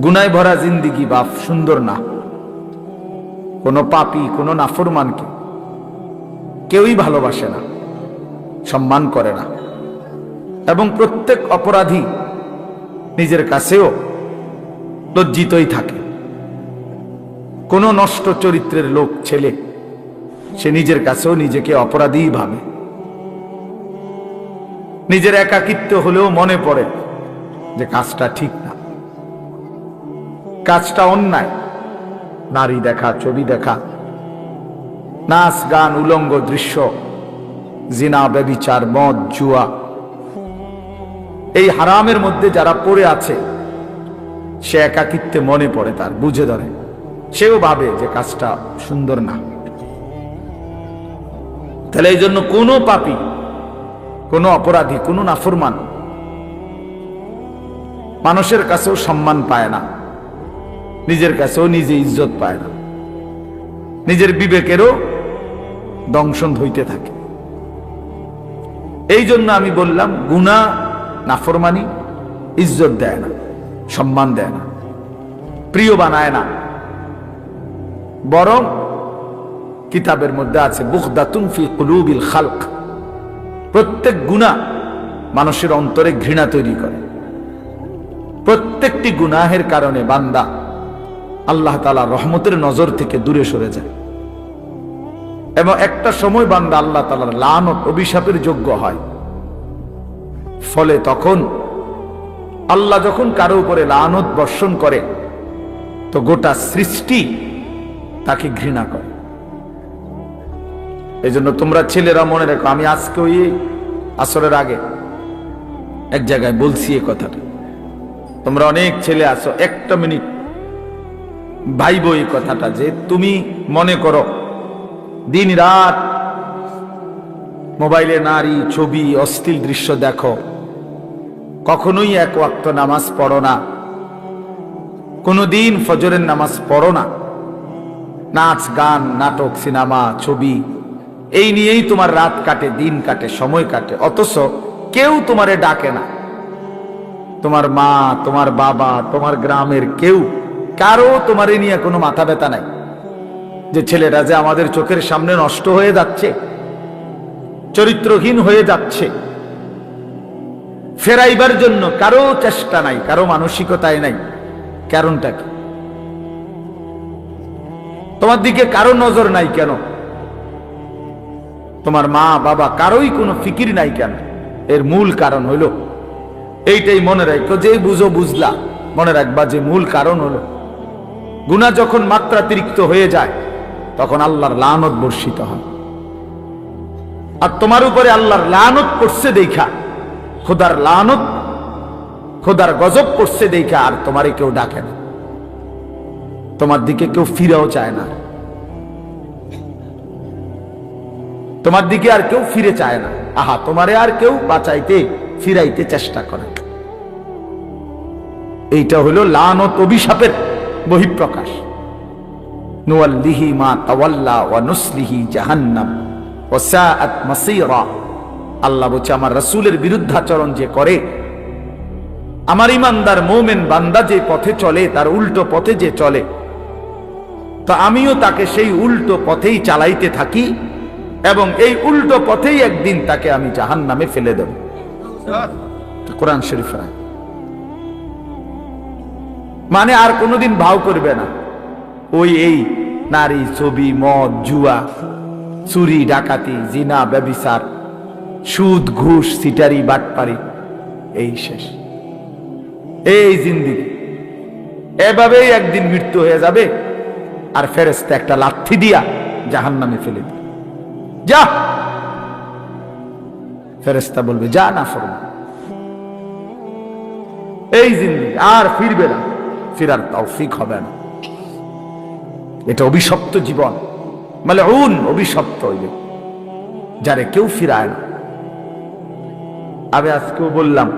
গুনায় ভরা জিন্দিগি বাপ সুন্দর না। কোনো পাপী কোনো নাফরমানকে কেউই ভালোবাসে না, সম্মান করে না, এবং প্রত্যেক অপরাধী নিজের কাছেও লজ্জিতই থাকে। কোন নষ্ট চরিত্রের লোক ছেলে সে নিজের কাছেও নিজেকে অপরাধী ভাবে। নিজের একাকিত্ব হলেও মনে পড়ে যে কাজটা ঠিক না, কাজটা অন্যায়। নারী দেখা, ছবি দেখা, নাচ গান, উলঙ্গ দৃশ্য, জিনা, ব্যভিচার, মদ, জুয়া, এই হারামের মধ্যে যারা পড়ে আছে সে একাকিত্বে মনে পড়ে, তার বুঝে ধরে, সেও ভাবে যে কাজটা সুন্দর না। তাহলে এই জন্য কোনো পাপী, কোনো অপরাধী, কোনো নাফরমান মানুষের কাছেও সম্মান পায় না, নিজের কাছেও নিজে ইজ্জত পায় না, নিজের বিবেকেরও দংশন হইতে থাকে। এই জন্য আমি বললাম গুনাহ, নাফরমানি ইজ্জত দেয় না, সম্মান দেয় না, প্রিয় বানায় না, বরং কিতাবের মধ্যে আছে বুগদাতুন ফি কুলুবিল খালক, প্রত্যেক গুনাহ মানুষের অন্তরে ঘৃণা তৈরি করে। প্রত্যেকটি গুনাহের কারণে বান্দা আল্লাহ তাআলার রহমতের নজর থেকে দূরে সরে যায়, এবং একটা সময় বান্দা আল্লাহ তাআলার লানত, অভিশাপের যোগ্য হয়। ফলে তখন আল্লাহ যখন কারো উপরে লানত বর্ষণ করে তো গোটা সৃষ্টি তাকে ঘৃণা করে। এই জন্য তোমরা ছেলেরা মনে রেখো, আমি আজকে ওই আসরের আগে এক জায়গায় বলছি এই কথাটা, তোমরা অনেক ছেলে আছো, একটা মিনিট ভাইব এই কথাটা, যে তুমি মনে করো দিন রাত মোবাইলে নারী, ছবি, অশ্লীল দৃশ্য দেখো, কখনোই এক ওয়াক্ত নামাজ পড়ো না, কোনোদিন ফজরের নামাজ পড়ো না, নাচ গান, নাটক, সিনেমা, ছবি, এই নিয়েই তোমার রাত কাটে, দিন কাটে, সময় কাটে, অথচ কেউ তোমারে ডাকে না। তোমার মা, তোমার বাবা, তোমার গ্রামের কেউ, কারো তোমারে নিয়ে কোনো মাথা ব্যথা নাই যে ছেলেটা যে আমাদের চোখের সামনে নষ্ট হয়ে যাচ্ছে, চরিত্রহীন হয়ে যাচ্ছে, ফেরাইবার জন্য কারো চেষ্টা নাই, কারো মানসিকতায় নাই। কারণটা কি? তোমার দিকে কারো নজর নাই কেন? তোমার মা বাবা কারোই কোনো ফিকির নাই কেন? এর মূল কারণ হলো এইটাই, মনে রাখো, যে বুঝো বুঝলা, মনে রাখবা যে মূল কারণ হলো গুনাহ যখন মাত্রাতিরিক্ত হয়ে যায় তখন আল্লাহর লানত বর্ষিত হয়। আর তোমার উপরে আল্লাহর লানত পড়ছে দেখা, খোদার লানত, খোদার গজব পড়ছে দেখা আর তোমারে কেউ ডাকে না, তোমার দিকে কেউ ফিরেও চায় না, তোমার দিকে আর কেউ ফিরে চায় না। আহা, তোমারে আর কেউ বাঁচাইতে ফিরাইতে চেষ্টা করে। এইটা হলো লানত, অভিশাপের বহিঃপ্রকাশ। নুওয়াল্লিহি মা তাওয়াল্লা ওয়া নুসলিহি জাহান্নাম ওয়া সাআত মাসীরা। আল্লাহ বলছে আমার রাসূলের বিরুদ্ধাচরণ যে করে, আমার ইমানদার মুমিন বান্দা যে পথে চলে, তার উল্টো পথে যে চলে, তো আমিও তাকে সেই উল্টো পথেই চালাইতে থাকি, এবং এই উল্টো পথেই একদিন তাকে আমি জাহান্নামে ফেলে দেব। কোরআন শরীফ। মানে আর কোনোদিন ভাও করবে না ওই এই নারী, ছবি, মদ, জুয়া, চুরি, ডাকাতি, জিনা, ব্যভিচার, সুদ, ঘুষ, সিটারি, বাটপারি, এই শেষ, এই জিন্দেগি। এভাবেই একদিন মৃত্যু হয়ে যাবে, আর ফেরেশতা একটা লাথি দিয়া জাহান্নামে ফেলে দিবে। যা, ফেরেশতা বলবে যা নাফরমান। এই জিন্দেগি আর ফিরবে না, ফিরার তৌফিক হবে না। এটা অভিশপ্ত জীবন, মালউন, অভিশপ্ত হইবে যারে কেউ ফিরায় না। আমি আজকেও বললাম,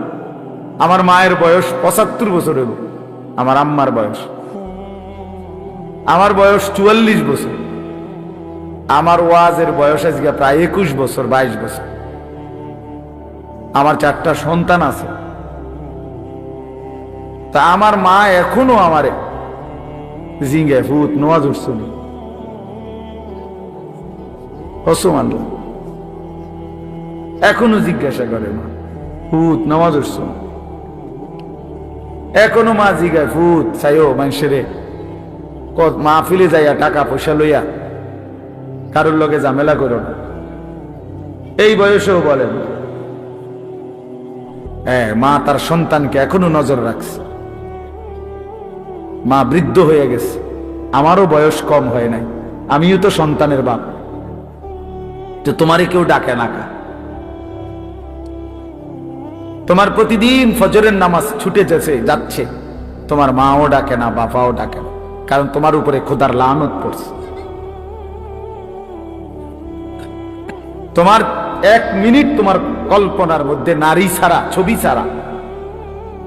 আমার মায়ের বয়স 75 বছর হইল, আমার আম্মার বয়স, আমার বয়স 44 বছর, আমার ওয়াজের বয়স আজকে প্রায় 21 বছর, 22 বছর। আমার 4টা সন্তান আছে, তা আমার মা এখনো আমারে জিঙ্গে ফুত নোয়াজ উঠছনি মানল, এখনো জিজ্ঞাসা করে মা ফুত নামাজ উঠছ, এখনো মা জিগায় ফুত চাইও মানুষের মাহফিলে যাইয়া টাকা পয়সা লইয়া কারোর লগে ঝামেলা করো না। এই বয়সেও বলেন হ্যাঁ, মা তার সন্তানকে এখনো নজর রাখছে। মা বৃদ্ধ হয়ে গেছে, আমারও বয়স কম হয় নাই, আমিও তো সন্তানের বাপ, তো তোমারে কেউ ডাকে না কা? তোমার প্রতিদিন ফজরের নামাজ ছুটে যাচ্ছে, তোমার মাও ডাকে না, বাপাও ডাকে না, কারণ তোমার উপরে খোদার লানত পড়ছে। তোমার এক মিনিট তোমার কল্পনার মধ্যে নারী ছাড়া, ছবি ছাড়া,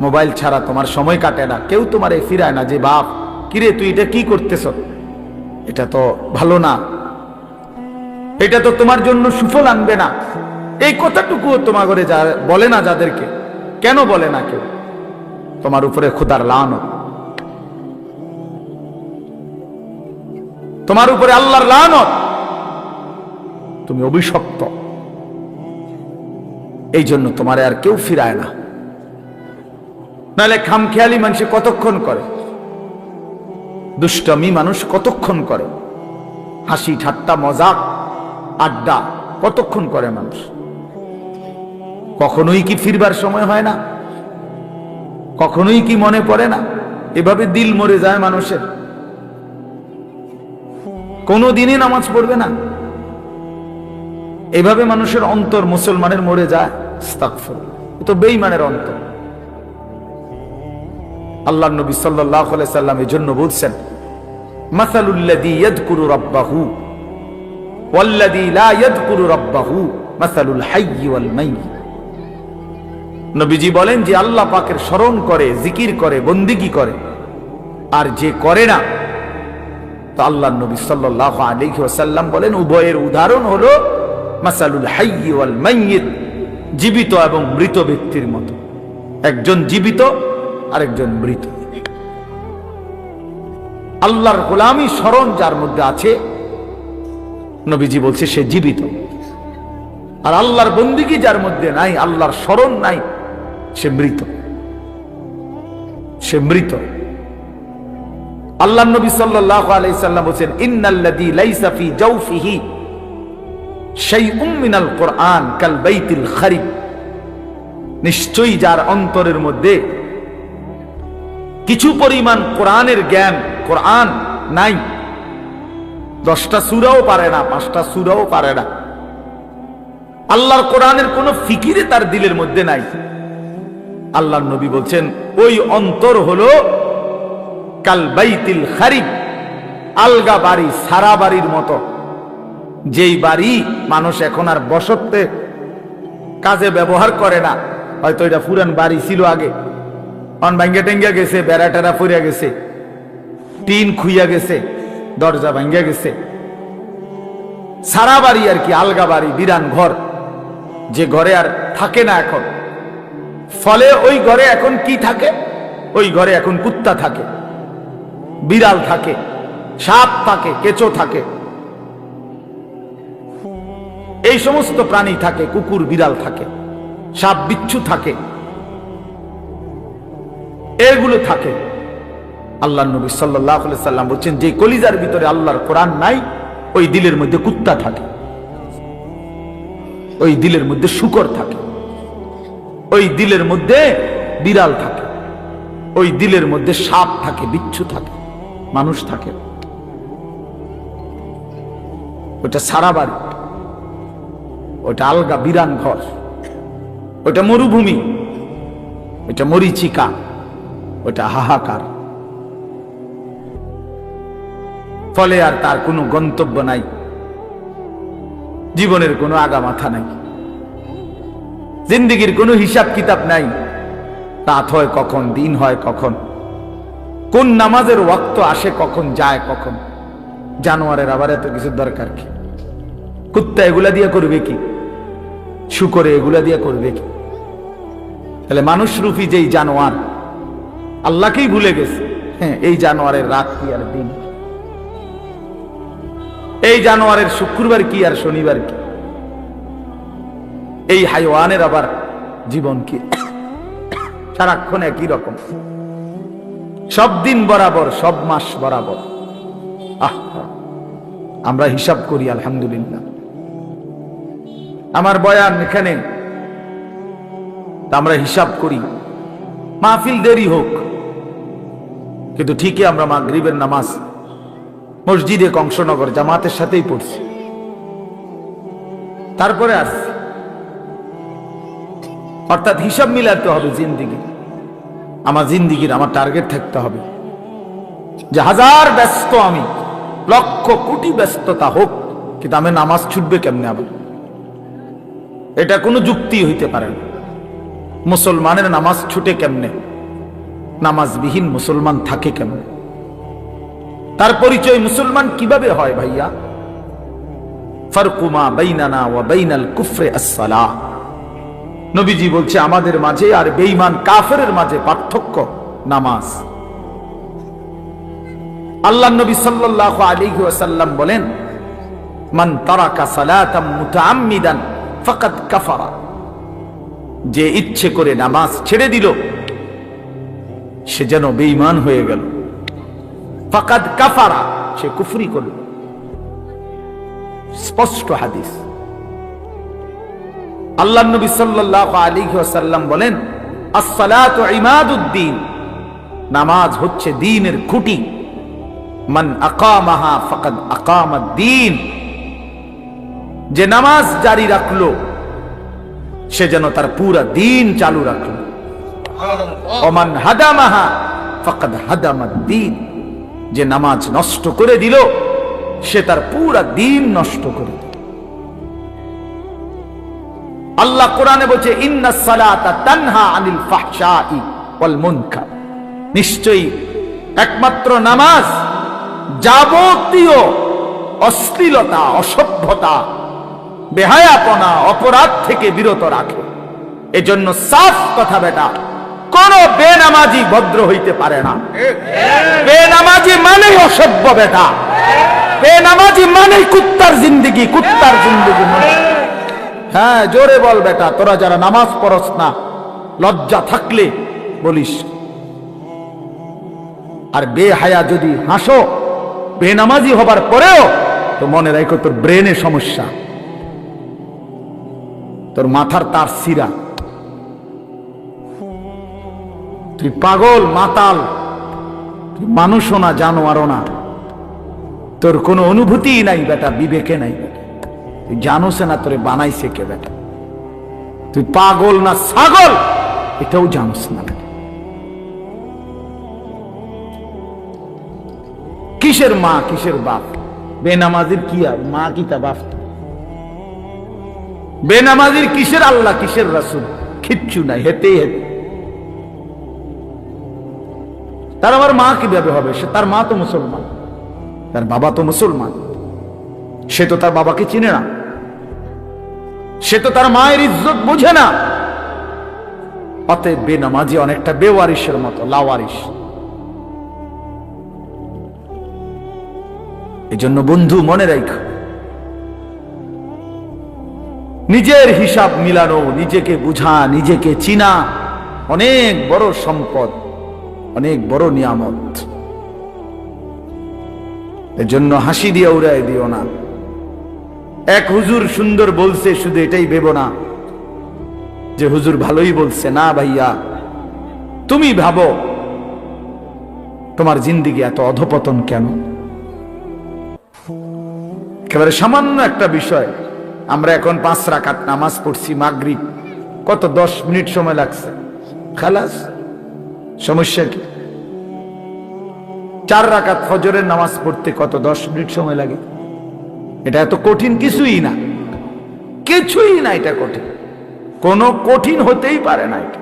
মোবাইল ছাড়া তোমার সময় কাটে না। কেউ তোমারে ফিরায় না যে বাপ কিরে তুই এটা কি করতেছ, এটা তো ভালো না, এটা তো তোমার জন্য সুফল আনবে না। এই কথাটুকুও তোমার ঘরে বলে না। যাদেরকে কেন বলে না কেউ? তোমার উপরে খোদার লানত, তোমার উপরে আল্লাহর লানত, তুমি অভিশপ্ত। এই জন্য তোমারে আর কেউ ফিরায় না। নাহলে খামখেয়ালি মানুষ কতক্ষণ করে, দুষ্টমি মানুষ কতক্ষণ করে, হাসি ঠাট্টা মজাক আড্ডা কতক্ষণ করে মানুষ? কখনোই কি ফিরবার সময় হয় না? কখনোই কি মনে পড়ে না? এভাবে দিল মরে যায় মানুষের, কোনো দিনই নামাজ পড়বে না। এভাবে মানুষের অন্তর মুসলমানের মরে যায়। আস্তাগফিরুল্লাহ, তো বেঈমানের অন্তর। আল্লাহর নবী সাল্লাল্লাহু আলাইহি সাল্লাম এই জন্য বলছেন, মাসালুল্লাযী ইয়াযকুরু রাব্বাহু ওয়াল্লাযী লা ইয়াযকুরু রাব্বাহু মাসালুল হাইয়্যি ওয়াল মাইয়্যিত। নবীজি বলেন যে আল্লাহ পাকের স্মরণ করে, জিকির করে, বন্দেগী করে, আর যে করে না, তো আল্লাহর নবী সাল্লাল্লাহু আলাইহি ওয়াসাল্লাম বলেন উভয়ের উদাহরণ হলো মাসালুল হাইয়্যি ওয়াল মাইয়্যিত, জীবিত এবং মৃত ব্যক্তির মতো। একজন জীবিত আরেকজন মৃত। আল্লাহর গোলামি স্মরণ যার মধ্যে আছে, নবীজি বলছে সে জীবিত। আর আল্লাহর বন্দেগী যার মধ্যে নাই, আল্লাহর স্মরণ নাই, সে মৃত। সে মৃত। আল্লাহর নবী সাল্লাল্লাহু আলাইহি সাল্লাম বলেন, ইন্নাল্লাযী লাইসা ফি জাওফিহি শাইউম মিনাল কুরআন কাল বাইতিল খারিব। নিশ্চয়ই যার অন্তরের মধ্যে কিছু পরিমাণ কোরআনের জ্ঞান, কোরআন নাই, 10টা সূরাও পারে না, 5টা সূরাও পারে না, আল্লাহর কোরআনের কোন ফিকিরে তার দিলের মধ্যে নাই, আল্লাহর নবী বলছেন ওই অন্তর হলো কাল বাইতিল খারিব, আলগা বাড়ি, সারা বাড়ির মতো। যেই বাড়ি মানুষ এখন আর বসতে কাজে ব্যবহার করে না, হয়তো এটা পুরান বাড়ি ছিল আগে, অন ভাঙ্গা টেঙ্গা গেছে, বেড়া টেরা ফুরিয়া গেছে, টিন খুইয়া গেছে, দরজা ভাঙ্গা গেছে, সারা বাড়ি আর কি, আলগা বাড়ি, বিরান ঘর, যে ঘরে আর থাকে না এখন। ফলে ওই ঘরে এখন কি থাকে? ওই ঘরে এখন কুত্তা থাকে, বিড়াল থাকে, সাপ থাকে, কেঁচো থাকে, এই সমস্ত প্রাণী থাকে, কুকুর বিড়াল থাকে, সাপ বিচ্ছু থাকে, এগুলো থাকে। আল্লাহর নবী সাল্লাল্লাহু আলাইহি সাল্লাম বলছেন যে কলিজার ভিতরে আল্লাহর কোরআন নাই, ওই দিলের মধ্যে কুত্তা থাকে, ওই দিলের মধ্যে শূকর থাকে, ওই দিলের মধ্যে বিড়াল থাকে, ওই দিলের মধ্যে সাপ থাকে, বিচ্ছু থাকে, মানুষ থাকে। ওটা সারা বাড়ি, ওটা আলগা বিরান ঘর, ওটা মরুভূমি, ওটা মরিচিকা, ওটা হাহাকার। ফলে আর তার কোনো গন্তব্য নাই, জীবনের কোনো আগামাথা নাই, জিন্দেগির কোনো হিসাব কিতাব নাই। রাত হয় কখন, দিন হয় কখন, কোন নামাজের ওয়াক্ত আসে কখন, যায় কখন। জানোয়ারের আবার এত কিছু দরকার কি? কুত্তা এগুলা দিয়ে করবে কি? শুকরে এগুলা দিয়ে করবে কি? তাহলে মানুষ রূপী যেই জানোয়ার, আল্লাহকেই ভুলে গেছে। হ্যাঁ, এই জানোয়ারের রাত কি আর দিন, এই জানোয়ারের শুক্রবার কি আর শনিবার কি, এই হাইওয়ানের আবার জীবন কি, সারাক্ষণ একই রকম, সব দিন বরাবর, সব মাস বরাবর। আমরা হিসাব করি আলহামদুলিল্লাহ। আমার বয়ান এখানে, আমরা হিসাব করি, মাহফিল দেরি হোক, কিন্তু ঠিকই আমরা মাগরিবের নামাজ মসজিদে কংসনগর জামাতের সাথেই পড়ছি, তারপরে আসছি। অর্থাৎ হিসাব মিলাতে হবে জিন্দিগি, আমার জিন্দিগির আমার টার্গেট থাকতে হবে যে হাজার ব্যস্ত আমি, লক্ষ কোটি ব্যস্ততা হোক, কিন্তু আমি নামাজ ছুটবে কেমনে? আবার এটা কোনো যুক্তি হইতে পারে না। মুসলমানের নামাজ ছুটে কেমনে? নামাজবিহীন মুসলমান থাকে কেমনে? তার পরিচয় মুসলমান কিভাবে হয় ভাইয়া? ফারকুমা বাইনানা ওয়া বাইনাল কুফরি আস-সালাহ। নবীজি বলছে আমাদের মাঝে আর বেঈমান কাফেরের মাঝে পার্থক্য নামাজ। আল্লাহর নবী সাল্লাল্লাহু আলাইহি ওয়াসাল্লাম বলেন, মান তারাকা সালাতাম মুতাআম্মিদান ফাকাদ কাফারা। যে ইচ্ছে করে নামাজ ছেড়ে দিল সে যেন বেঈমান হয়ে গেল। ফাকাদ কাফারা, সে কুফরি করল। স্পষ্ট হাদিস। আল্লাহর নবী সাল্লাল্লাহু আলাইহি ওয়াসাল্লাম বলেন, আস-সালাতু ইমাদুদ্দিন। নামাজ হচ্ছে দ্বীনের খুঁটি। মান আকামাহা ফাকাদ আকামাদ-দ্বীন। যে নামাজ জারি রাখলো সে যেন তার পুরা দ্বীন চালু রাখলো। ওমান হাদামাহা ফাকাদ হাদামাদ-দ্বীন। যে নামাজ নষ্ট করে দিল সে তার পুরা দ্বীন নষ্ট করে দিল। আল্লাহ কোরআনে বলছে, ইন্নাস সালাতা তানহা আনিল ফাহশাই ওয়াল মুনকার। নিশ্চয়ই একমাত্র নামাজ যাবতীয় অশ্লীলতা, অসভ্যতা, বেহায়াপনা, অপরাধ থেকে বিরত রাখে। এজন্য সাফ কথা বেটা, কোন বেনামাজি ভদ্র হইতে পারে না। বেনামাজি মানেই অসভ্য বেটা, বেনামাজি মানেই কুত্তার জিন্দেগি, কুত্তার জিন্দেগি। হ্যাঁ, জোরে বল বেটা, তোরা যারা নামাজ পড়স না, লজ্জা থাকলে বলিস। আর বেহায়া যদি হাসো বেনামাজি হবার পরেও, তো মনে রাখো তোর ব্রেনে সমস্যা, তোর মাথার তার সিরা, তুই পাগল মাতাল, তুই মানুষও না জানোয়ারও না, তোর কোনো অনুভূতি নাই বেটা, বিবেকে নাই বেটা। তুই জানোস না তোরে বানাইছে কে বেটা? তুই পাগল না ছাগল এটাও জানোস না বেটা। কিসের মা কিসের বাপ? বেনামাজির কি আর মা কি তা বাপ? বেনামাজির কিসের আল্লাহ কিসের রাসূল? কিচ্ছু নাই, হেতেই হেতে। তার আবার মা কিভাবে হবে? সে তার মা তো মুসলমান, তার বাবা তো মুসলমান, সে তো তার বাবাকে চিনে না, সে তো তার মায়ের ইজ্জত বোঝে না। অতএব বেনামাজি অনেকটা বেওয়ারিশের মতো, লাওয়ারিশ। এজন্য বন্ধু মনে রাখো, নিজের হিসাব মিলানো, নিজেকে বুঝা, নিজেকে চিনা অনেক বড় সম্পদ, অনেক বড় নিয়ামত। এজন্য হাসি দিয়ে উড়াই দিও না। এক হুজুর সুন্দর বলছে, শুধু এটাই ভেবো না যে হুজুর ভালোই বলছে। না ভাইয়া, তুমি ভাবো তোমার জিন্দেগি এত অধপতন কেন? একেবারে সামান্য একটা বিষয়। আমরা এখন 5 রাকাত নামাজ পড়ছি মাগরিব, কত 10 মিনিট সময় লাগছে, খালাস। সমস্যা কি? 4 রাকাত ফজরের নামাজ পড়তে কত 10 মিনিট সময় লাগে। এটা এত কঠিন কিছুই না, কিছুই না। এটা কঠিন, কোনো কঠিন হতেই পারে না। এটা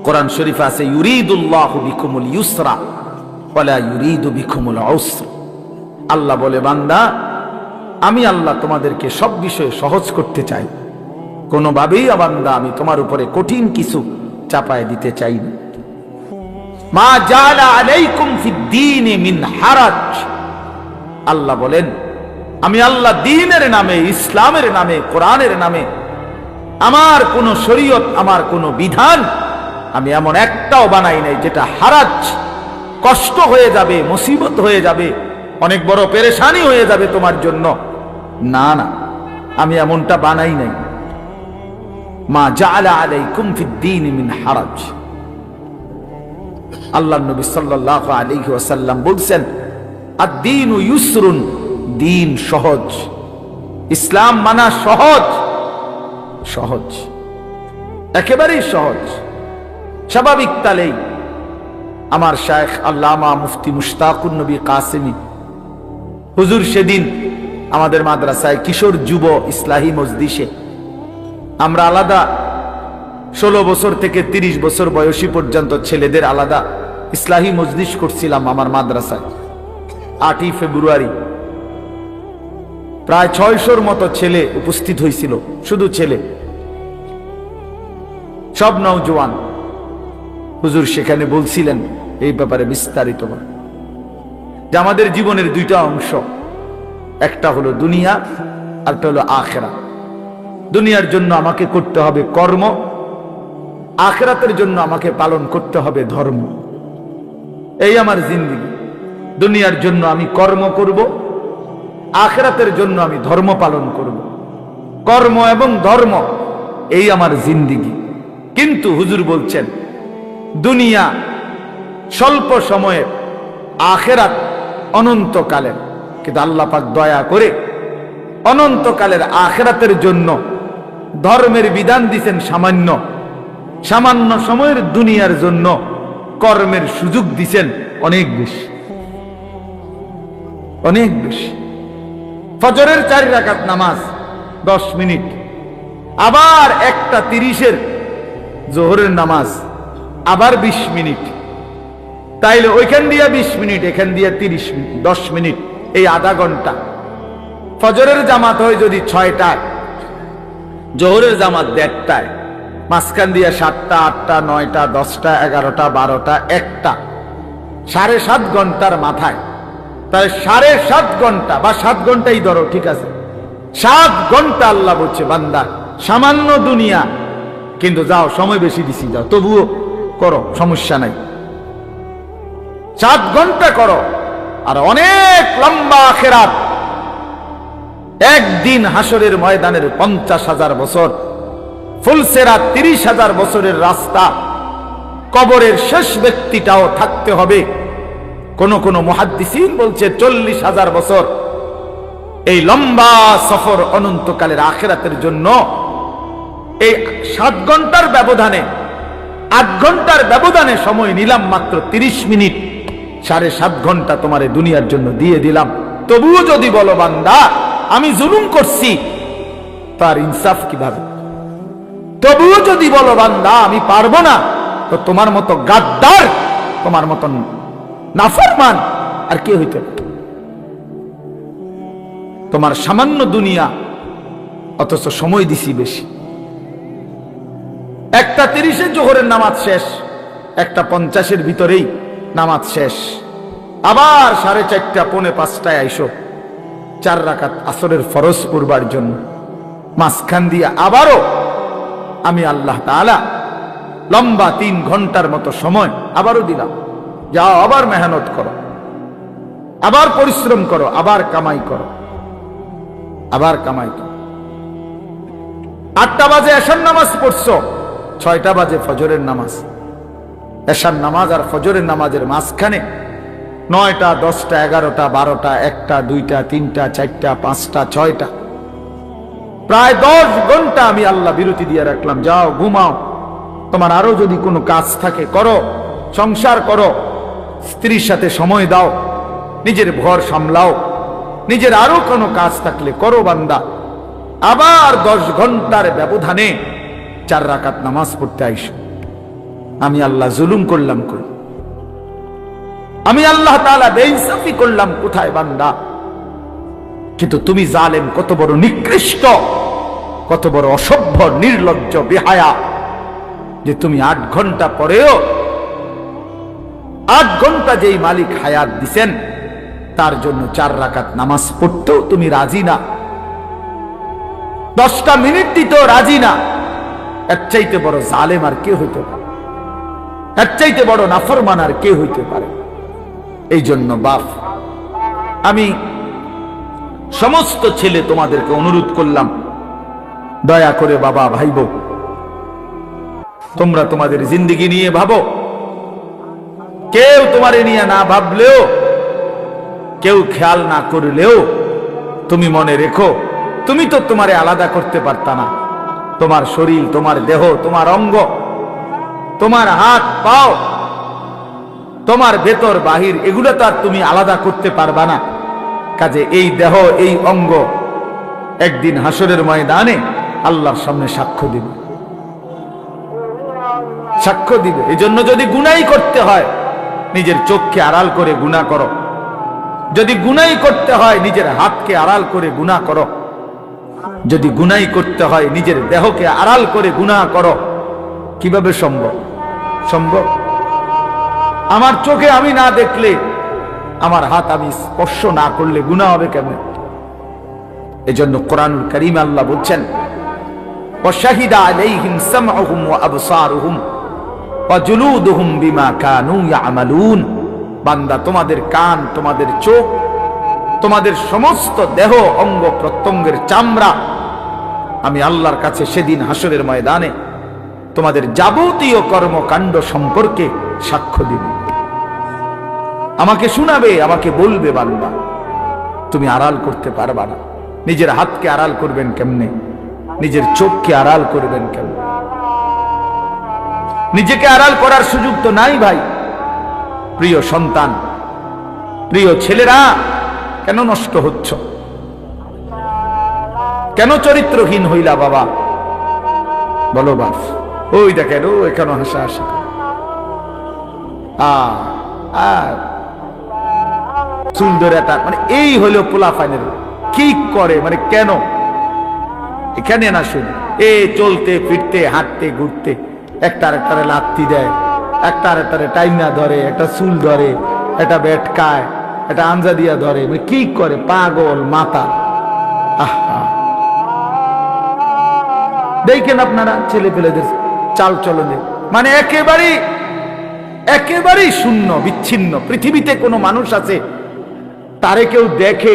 কোরআন শরীফে আছে, ইউরিদুল্লাহু বিকুমুল ইউসরা ওয়ালা ইউরিদু বিকুমুল উসরা। আল্লাহ বলে, বান্দা আমি আল্লাহ তোমাদেরকে সব বিষয়ে সহজ করতে চাই, কোনোভাবেই বান্দা আমি তোমার উপরে কঠিন কিছু চাপায় দিতে চাই না। মা জাআলা আলাইকুম ফিদ-দীনি মিন হারাজ। আল্লাহ বলেন, আমি আল্লাহ দ্বীনের নামে, ইসলামের নামে, কোরআনের নামে আমার কোন শরীয়ত, আমার কোন বিধান আমি এমন একটাও বানাই নাই যেটা হারাজ, কষ্ট হয়ে যাবে, মুসিবত হয়ে যাবে, অনেক বড় পেরেশানি হয়ে যাবে তোমার জন্য। না না, আমি এমনটা বানাই নাই। মা জাআলা আলাইকুম ফিদ-দীনি মিন হারাজ। আল্লাহ নবী সাল্লাল্লাহু আলাইহি ওয়াসাল্লাম বলছেন, আদ-দীনু ইউসরুন, দিন সহজ, ইসলাম মানা সহজ, সহজ, একেবারেই সহজ। স্বাভাবিক তালেই আমার শায়েখ আল্লামা মুফতি মুশতাকুন নবী কাসেমি হুজুর সেদিন আমাদের মাদ্রাসায় কিশোর যুব ইসলাহি মজলিসে, আমরা আলাদা 16 বছর থেকে 30 বছর বয়সী পর্যন্ত ছেলেদের আলাদা ইসলাহি মজলিস করছিলাম আমার মাদ্রাসায়। 8ই ফেব্রুয়ারি প্রায় 600-র মতো ছেলে উপস্থিত হয়েছিল, শুধু ছেলে, সব নওজোয়ান। হুজুর সেখানে বলছিলেন এই ব্যাপারে বিস্তারিত, যে আমাদের জীবনের দুইটা অংশ, একটা হলো দুনিয়া, আরেকটা হলো আখিরাত। দুনিয়ার জন্য আমাকে করতে হবে কর্ম, আখিরাতের জন্য আমাকে পালন করতে হবে ধর্ম। এই আমার জিন্দেগি। দুনিয়ার জন্য আমি কর্ম করব, আখিরাতের জন্য আমি ধর্ম পালন করব। কর্ম এবং ধর্ম, এই আমার জিন্দেগি। কিন্তু হুজুর বলছেন, দুনিয়া স্বল্প সময়ের, আখিরাত অনন্তকালের। কিন্তু আল্লাহ পাক দয়া করে অনন্তকালের আখিরাতের জন্য ধর্মের বিধান দিয়েছেন সামান্য, সামান্য সময়ের দুনিয়ার জন্য কর্মের সুযোগ দিয়েছেন অনেক বেশি, অনেক বেশি। ফজরের 4 রাকাত নামাজ 10 মিনিট, আবার 1:30-এর জোহরের নামাজ আবার 20 মিনিট, তাইলে ওইখান দিয়া 20 মিনিট, এখান দিয়া 30 মিনিট, 10 মিনিট, এই আধা ঘন্টা। ফজরের জামাত হয় যদি 6টায়, জোহরের জামাত 1:30টায়, মাঝখান দিয়া 7টা, 8টা, 9টা, 10টা, 11টা, 12টা, 1টা, 7.5 ঘন্টার মাথায়। তাহলে 7.5 ঘন্টা বা 7 ঘন্টাই ধরো, ঠিক আছে, 7 ঘন্টা আল্লাহ বলছে, বান্দা সামান্য দুনিয়া, কিন্তু যাও সময় বেশি দিছি, যাও তবুও করো, সমস্যা নাই, 7 ঘন্টা করো। আর অনেক লম্বা আখিরাত, একদিন হাসরের ময়দানের 50,000 বছর, ফুলসেরাত 30,000 বছরের রাস্তা, কবরের শেষ ব্যক্তিটাও থাকতে হবে। কোন কোন মুহাদ্দিসিন বলছে 40,000 বছর। এই লম্বা সফর অনন্তকালের আখিরাতের জন্য এই 7 ঘন্টার ব্যবধানে, 8 ঘন্টার ব্যবধানে সময় নিলাম মাত্র 30 মিনিট, 7.5 ঘন্টা তোমারে দুনিয়ার জন্য দিয়ে দিলাম। তবুও যদি বলো বান্দা আমি জুলুম করছি, তার ইনসাফ কিভাবে? তবুও যদি বলো বান্দা আমি পারবো না, তো তোমার মতো গাদ্দার, তোমার মতন নাফরমান আর কে হইতে? তোমার সামান্য দুনিয়া, অথচ সময় দিছি বেশি। 1:30-এ জোহরের নামাজ শেষ, 1:50-এর ভিতরেই নামাজ শেষ। আবার 4:30, 4:45টায় আইসো 4 রাকাত আসরের ফরজ পড়বার জন্য। মাঝখান দিয়ে আবারও আমি আল্লাহ তাআলা লম্বা 3 ঘন্টার মতো সময় আবারও দিলাম, যাও আবার মেহনত করো, আবার পরিশ্রম করো, আবার কামাই করো, আবার কামাই করো। 8টা বাজে এশার নামাজ পড়ছো, 6টা বাজে ফজরের নামাজ। এশার নামাজ আর ফজরের নামাজের মাঝখানে 9টা, 10টা, 11টা, 12টা, 1টা, 2টা, 3টা, 4টা, 5টা, 6টা, প্রায় 10 ঘন্টা আমি আল্লাহ বিরতি দিয়ে রাখলাম। যাও ঘুমাও, তোমার আরো যদি কোনো কাজ থাকে করো, সংসার করো, স্ত্রীর সাথে সময় দাও, নিজের ঘর সামলাও, নিজের আরো কোনো কাজ থাকলে করো বান্দা। আবার 10 ঘন্টার ব্যবধানে 4 রাকাত নামাজ পড়তে আইসো। আমি আল্লাহ জুলুম করলাম কই? আমি আল্লাহ তাআলা বেইনসাফি করলাম কোথায় বান্দা? কিন্তু তুমি জালেম, কত বড় নিকৃষ্ট, কত বড় অসভ্য, নির্লজ্জ, বেহায়া, যে তুমি 8 ঘন্টা পরেও 8 ঘন্টা যেই মালিক হায়াত দিছেন তার জন্য 4 রাকাত নামাজ পড়তেও তুমি রাজি না, 10টা মিনিট দিতেও রাজি না। এর চাইতে বড় জালেম আর কে হইতে পারে? এর চাইতে বড় নাফরমান আর কে হইতে পারে? এই জন্য বাপ, আমি সমস্ত ছেলে তোমাদেরকে অনুরোধ করলাম, দয়া করে বাবা ভাইবো, তোমরা তোমাদের জিন্দেগি নিয়ে ভাবো। কেউ তোমারে নিয়ে না ভাবলেও, কেউ খেয়াল না করলেও তুমি মনে রেখো, তুমি তো তোমারে আলাদা করতে পারতা না। তোমার শরীর, তোমার দেহ, তোমার অঙ্গ, তোমার হাত পাও, তোমার ভেতর বাহির, এগুলো তো আর তুমি আলাদা করতে পারবা না। কাজে এই দেহ, এই অঙ্গ একদিন হাসরের ময়দানে আল্লাহর সামনে সাক্ষ্য দিবে, সাক্ষ্য দিবে। এই জন্য যদি গুনাই করতে হয়, নিজের চোখকে আড়াল করে গুনাহ করো। যদি গুনাই করতে হয়, নিজের হাতকে আড়াল করে গুনাহ করো। যদি গুনাই করতে হয়, নিজের দেহকে আড়াল করে গুনাহ করো। কিভাবে সম্ভব? সম্ভব? আমার চোখে আমি না দেখলে, আমার হাত আমি স্পর্শ না করলে গুনাহ হবে কেমনে? এজন্য কোরআনুল কারীমে আল্লাহ বলছেন, ওয়াশাহিদা আলাইহিম সামউহুম ওয়া আবসারুহুম ওয়া জুলুদুহুম বিমা কানু ইয়ামালুন। বান্দা, তোমাদের কান, তোমাদের চোখ, তোমাদের সমস্ত দেহ, অঙ্গ প্রত্যঙ্গের চামড়া আমি আল্লাহর কাছে সেদিন হাসরের ময়দানে তোমাদের যাবতীয় কর্মকাণ্ড সম্পর্কে সাক্ষ্য দিব। আমাকে শোনাবে, আমাকে বলবে, বান্দা তুমি আড়াল করতে পারবা না। নিজের হাতকে আড়াল করবেন কেমনে? নিজের চোখকে আড়াল করবেন কেমনে? নিজেকে আড়াল করার সুযোগ তো নাই ভাই। প্রিয় সন্তান, প্রিয় ছেলেরা, কেন নষ্ট হচ্ছ? কেন চরিত্রহীন হইলা বাবা? বলো বাপ। ওই দেখেন, ও এখানে হাসা হাসা, চুল ধরে মানে এই হলো পোলা ফাইনের কি করে, মানে কেন এখানে না শুনে এ চলতে ফিরতে হাঁটতে ঘুরতে একটা আরেকটারে লাত্তি দেয়, একটা আরেকটারে টাইমা ধরে, একটা চুল ধরে, একটা বেটকায়, একটা আঞ্জা দিয়া ধরে, মানে কি করে? পাগল মাথা। আহা, দেখেন আপনারা ছেলে পেলেদের চাল চলনে, মানে একেবারেই শূন্য, বিচ্ছিন্ন। পৃথিবীতে কোনো মানুষ আছে তারে কেউ দেখে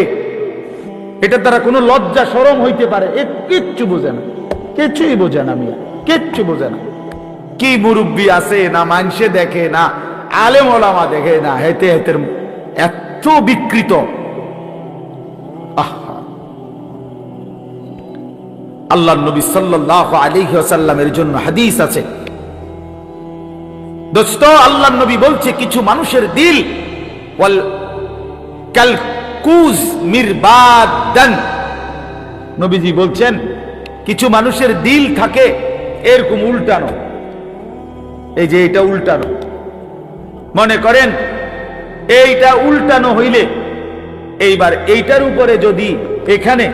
এটা দ্বারা কোনো লজ্জা শরম হইতে পারে? কিচ্ছু বোঝে না, কিছুই বোঝে না, মিয়া কিচ্ছু বোঝে না। কি মুরব্বী আছে না, মানুষে দেখে না, আলেম ওলামা দেখে না, হেতে হেতের এত বিকৃত। আল্লাহ নবী সাল্লাল্লাহু আলাইহি ওয়াসাল্লামের জন্য হাদিস আছে, দোস্ত, আল্লাহ নবী বলছে কিছু মানুষের দিল ওয়াল কালকুজ মিরবাদান। নবীজি বলছেন কিছু মানুষের দিল থাকে এরকম উল্টানো, এই যে এটা উল্টানো, মনে করেন এইটা উল্টানো হইলে এইবার এইটার উপরে যদি এখানে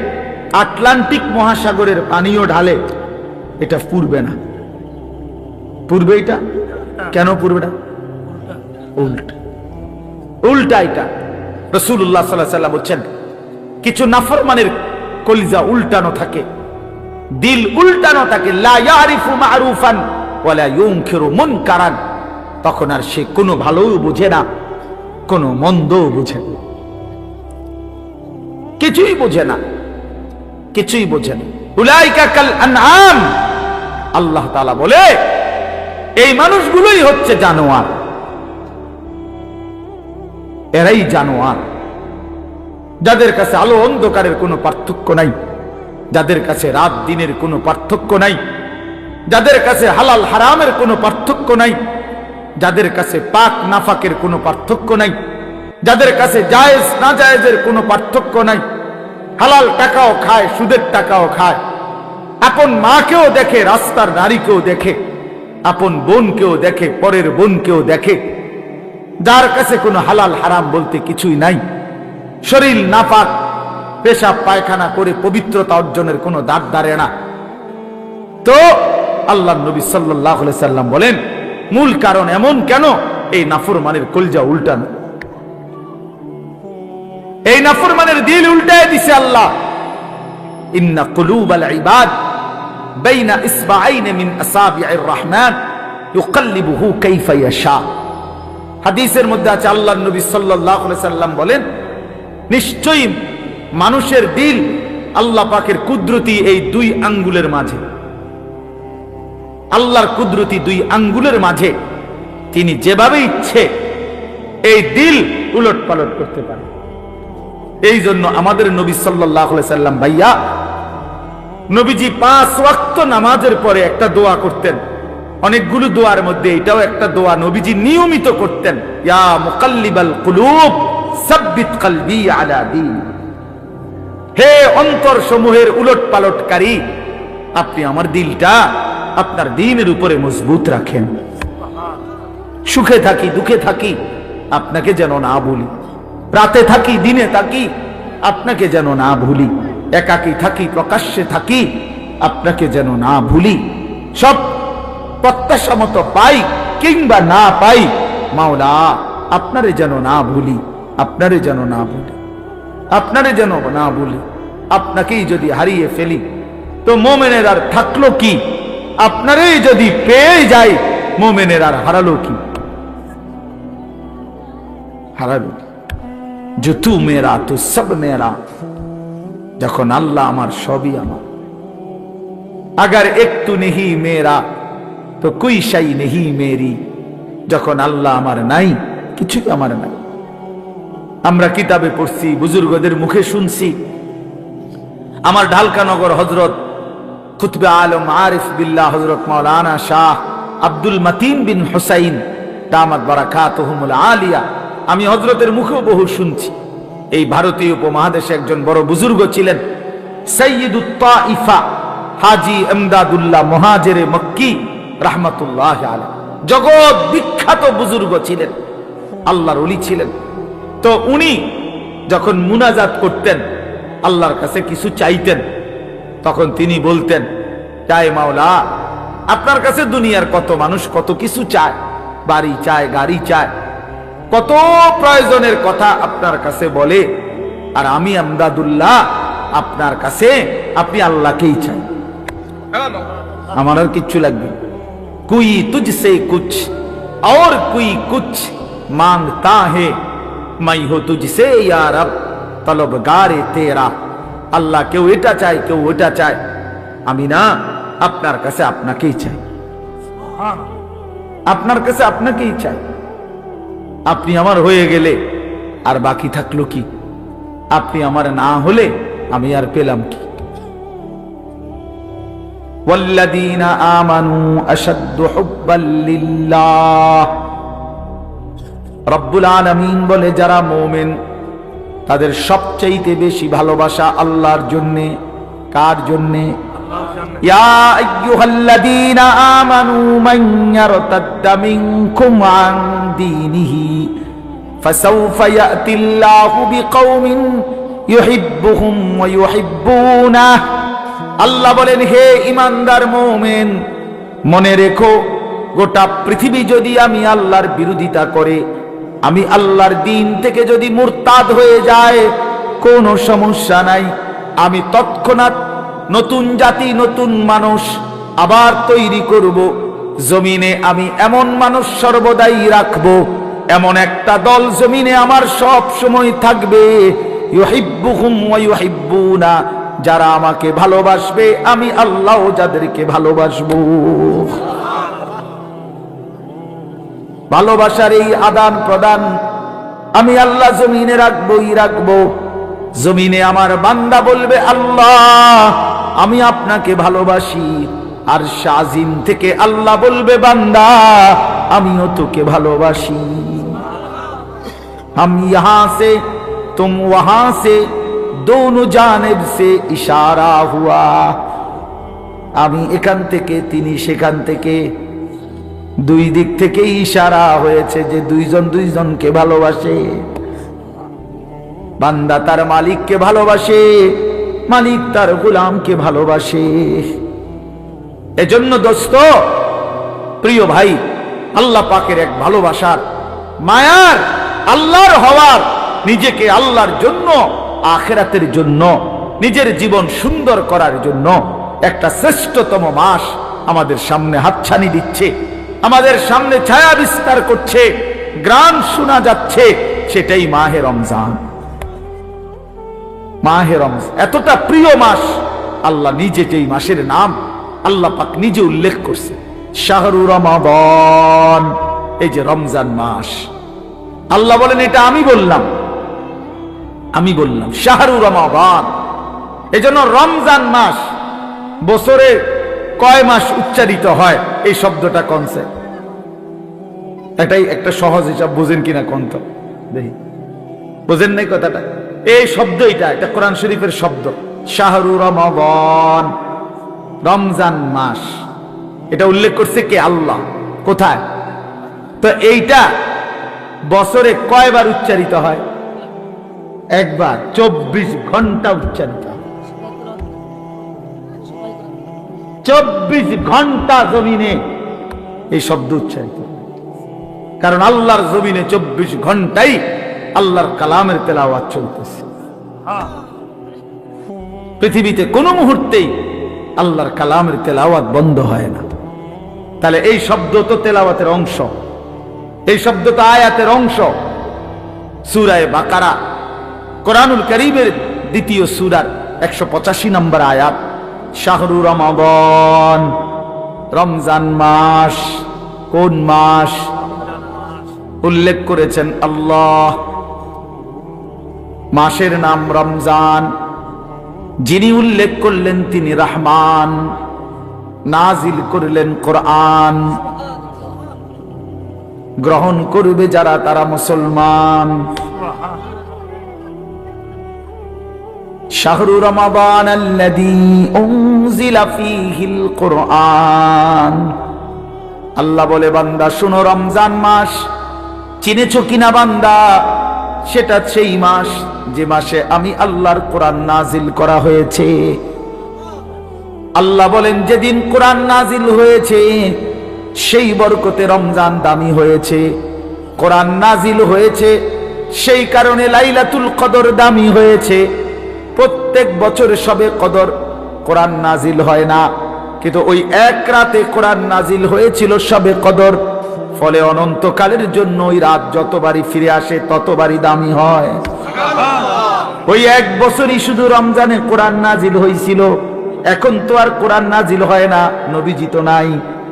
আটলান্টিক মহাসাগরের পানিও ঢালে, এটা পুরবে না। পুরবে এটা? কেন পুরবে না? উল্টা, উল্টা। এটা রাসূলুল্লাহ সাল্লাল্লাহু আলাইহি ওয়াসাল্লাম বলছেন কিছু নাফরমানের কলিজা উল্টানো থাকে, দিল উল্টানো থাকে। লা ইয়ারিফু মা'রুফান ওয়া লা ইউনকিরু মুনকারান। তখন আর সে কোনো ভালোও বুঝে না, কোনো মন্দও বুঝে না, কিছুই বোঝে না, কিছুই বোঝে না। উলাইকা কাল আনআম। আল্লাহ তাআলা বলে এই মানুষগুলোই হচ্ছে জানোয়ার, এরাই জানোয়ার, যাদের কাছে আলো অন্ধকারের কোনো পার্থক্য নাই, যাদের কাছে রাত দিনের কোনো পার্থক্য নাই, যাদের কাছে হালাল হারামের কোনো পার্থক্য নাই, যাদের কাছে পাক নাফাকের কোনো পার্থক্য নাই, যাদের কাছে জায়েজ না জায়েজের কোনো পার্থক্য নাই, হালাল টাকাও খায়, সুদের টাকাও খায়, আপন মাকেও দেখে, রাস্তার নারীকেও দেখে, আপন বোনকেও দেখে, পরের বোনকেও দেখে, যার কাছে কোনো হালাল হারাম বলতে কিছুই নাই, শরীর নাপাক, পেশাব পায়খানা করে পবিত্রতা অর্জনের কোনো দাঁত দাঁড়ে না। তো আল্লাহ নবী সাল্লাল্লাহু আলাইহি সাল্লাম বলেন মূল কারণ এমন কেন? এই নাফরমানের কলজা উল্টানো, এই নাফরমানের দিল উল্টায় দিছে আল্লাহ। ইন্না কুলুবাল ইবাদ বাইনা ইসবাআইন মিন আসাবি'ir রহমান ইউকাল্লিবুহু কাইফা ইয়াশা। হাদিসের মধ্যে আছে, আল্লাহর নবী সাল্লাল্লাহু আলাইহি সাল্লাম বলেন, নিশ্চয়ই মানুষের দিল আল্লাহ পাকের কুদরতি এই দুই আঙ্গুলের মাঝে, আল্লাহর কুদরতি দুই আঙ্গুলের মাঝে তিনি যেভাবে ইচ্ছে এই দিল উলট পালট করতে পারে। এই জন্য আমাদের নবী সাল্লাল্লাহু আলাইহি সাল্লাম ভাইয়া, নবীজি 5 ওয়াক্ত নামাজের পরে একটা দোয়া করতেন। অনেকগুলো দোয়ার মধ্যে এটাও একটা দোয়া নবীজি নিয়মিত করতেন, ইয়া মুকাল্লিবাল কুলুব সাব্বিত কলবি আলা দীন। হে অন্তর সমূহের উলট পালটকারী, আপনি আমার দিলটা আপনার দ্বীনের উপরে মজবুত রাখেন। সুখে থাকি দুঃখে থাকি আপনাকে যেন না ভুলি, রাতে থাকি দিনে থাকি আপনাকে যেন না ভুলি, একাকী থাকি প্রকাশ্যে থাকি আপনাকে যেন না ভুলি। সব প্রত্যাশা মতো পাই কিংবা না পাই, মাওলা আপনারে যেন না ভুলি, আপনারে যেন না ভুলি, আপনারে যেন না ভুলি। আপনাকেই যদি হারিয়ে ফেলি তো মোমেনের আর থাকলো কি? আপনারই যদি পেয়ে যাই মোমেনের আর হারালো কি? হারালো কি? जो तू मेरा तो सब मेरा, যখন আল্লাহ আমার সবই আমার। अगर एक तू नहीं मेरा तो कोई शई नहीं मेरी, যখন আল্লাহ আমার নাই কিছুই আমার নাই। আমরা কিতাবে পড়ছি, বুজুর্গদের মুখে শুনছি। আমার ঢালকানগর হযরত কুতবে আলম আরিফ বিল্লাহ হযরত মাওলানা শাহ আব্দুল মতিন বিন হুসাইন দামাত বারাকাতুহুমুল আলিয়া, আমি হযরতের মুখেও বহু শুনছি। এই ভারতীয় উপমহাদেশে একজন বড় বুজুর্গ ছিলেন, সাইয়্যিদুত তাইফা হাজী ইমদাদুল্লাহ মুহাজিরে মক্কি রাহমাতুল্লাহি আলাইহি, জগৎ বিখ্যাত বুজুর্গ ছিলেন, আল্লাহর ওলি ছিলেন। তো উনি যখন মুনাজাত করতেন, আল্লাহর কাছে কিছু চাইতেন, তখন তিনি বলতেন, চাই মাওলা, আপনার কাছে দুনিয়ার কত মানুষ কত কিছু চায়, বাড়ি চায়, গাড়ি চায়, কত প্রয়োজনের কথা আপনার কাছে বলে, আর আমি আমদাদুল্লাহ আপনার কাছে আপনি আল্লাহকেই চাই, আমার আর কিচ্ছু লাগবে। কুই তুঝসে কুছ और कोई कुछ मांगता है, मैं हो तुझसे या रब तलबगारे तेरा। আল্লাহ কেউ এটা চায় কেউ ওটা চায়, আমি না আপনার কাছে আপনাকেই চাই, আপনার কাছে আপনাকেই চাই। আপনি আমার হয়ে গেলে আর বাকি থাকলো কি? আপনি আমার না হলে আমি আর পেলাম কি? ওয়াল্লাযীনা আমানু আশাদ্দু হুব্বাল লিল্লাহ, রব্বুল আলামিন বলে যারা মুমিন তাদের সবচেয়ে বেশি ভালোবাসা আল্লাহর জন্য। কার জন্য? ইয়া আইয়ুহাল্লাযীনা আমানু মান ইয়ারতাদ্দা মিনকুম আন দীনিহি ফাসাউফা ইয়াতিল্লাহু বিকওমিন ইউহিব্বুহুম ওয়া ইউহিব্বুনাহ। আল্লাহ বলেন, হে ঈমানদার মুমিন, মনে রেখো, গোটা পৃথিবী যদি আমি আল্লাহর বিরোধিতা করে, আমি আল্লাহর দিন থেকে যদি মুরতাদ হয়ে যায়, কোনো সমস্যা নাই, আমি তৎক্ষণাৎ নতুন জাতি নতুন মানুষ আবার তৈরি করব। জমিনে আমি এমন মানুষ সর্বদাই রাখবো, এমন একটা দল জমিনে আমার সব সময় থাকবে, ইউহিব্বুহুম ওয়া ইউহিব্বুনা, যারা আমাকে ভালোবাসবে, আমি আল্লাহ যাদেরকে ভালোবাসবো। ভালোবাসার এই আদান প্রদান আমি আল্লাহ জমিনে রাখবই রাখবো। জমিনে আমার বান্দা বলবে, আল্লাহ আমি আপনাকে ভালোবাসি, আর শাজিম থেকে আল্লাহ বলবে, বান্দা আমিও তোকে ভালোবাসি। हम यहां से तुम वहां से दोनों जानिब से इशारा हुआ, আমি এখান থেকে তিনি সেখান থেকে, দুই দিক থেকে ইশারা হয়েছে যে দুইজন দুইজনকে ভালোবাসে। বান্দা তার মালিককে ভালোবাসে, মালিক তার গোলামকে ভালোবাসে। এজন্য দোস্ত, প্রিয় ভাই, আল্লাহ পাকের এক ভালোবাসার মায়ার, আল্লাহর হওয়ার, নিজেকে আল্লাহর জন্য, আখিরাতের জন্য, নিজের জীবন সুন্দর করার জন্য একটা শ্রেষ্ঠতম মাস আমাদের সামনে হাতছানি দিচ্ছে, আমাদের সামনে ছায়া বিস্তার করছে, গ্রাম শোনা যাচ্ছে, সেটাই মাহে রমজান। মাহে রমজান এতটা প্রিয় মাস, আল্লাহ নিজে যেই মাসের নাম আল্লাহ পাক নিজে উল্লেখ করছে, শাহরু রমাদান, এই যে রমজান মাস। আল্লাহ বলেন এটা আমি বললাম শাহরু রমাদান। এজন্য রমজান মাস বছরে কয় মাস উচ্চারিত হয় এই শব্দটা কনসে, এটাই একটা সহজ হিসাব, বুঝেন কিনা কোন তো দেখি, বুঝেন নাই কথাটা? এই শব্দ এটা কোরআন শরীফের শব্দ, শাহরু রমাদান, রমজান মাস। এটা উল্লেখ করছে কে? আল্লাহ। কোথায়? তো এইটা বছরে কয়বার উচ্চারিত হয়? একবার। 24 ঘন্টা উচ্চারিত হয়। 24 ঘন্টা জমিনে এই শব্দ উচ্চারিত, কারণ আল্লাহর জমিনে 24 ঘন্টাই আল্লাহর কালামের তেলাওয়াত চলতেছে। পৃথিবীতে কোনো মুহূর্তেই আল্লাহর কালামের তেলাওয়াত বন্ধ হয় না। তাহলে এই শব্দ তো তেলাওয়াতের অংশ, এই শব্দ তো আয়াতের অংশ। সূরা বাকারা, কোরআনুল কারীমের দ্বিতীয় সূরার 185 নম্বর আয়াত, শাহরু রমাদান, রমজান মাস। কোন মাস উল্লেখ করেছেন আল্লাহ? মাসের নাম রমজান। যিনি উল্লেখ করলেন তিনি রহমান, নাজিল করলেন কোরআন। গ্রহণ করবে যারা তারা মুসলমান। শাহরু রমাদান আল্লাযী উনজিলা ফীহিল কুরআন। আল্লাহ বলে, বান্দা শুনো, রমজান মাস চিনেছো কিনা বান্দা? সেটা সেই মাস যে মাসে আমি আল্লাহর কোরআন নাজিল করা হয়েছে। আল্লাহ বলেন, যেদিন কোরআন নাজিল হয়েছে সেই বরকতে রমজান দামি হয়েছে। কোরআন নাজিল হয়েছে সেই কারণে লাইলাতুল কদর দামি হয়েছে। প্রত্যেক বছর সবে কদর কোরআন নাজিল হয় না, কিন্তু ওই এক রাতে কোরআন নাজিল হয়েছিল সবে কদর। ফলে অনন্তকালের জন্য ওই রাত যতবারই ফিরে আসে ততবারই দামি হয়। ওই এক বছরই শুধু রমজানে কোরআন নাজিল হয়েছিল, এখন তো আর কোরআন নাজিল হয় না, নবীজি তো নাই,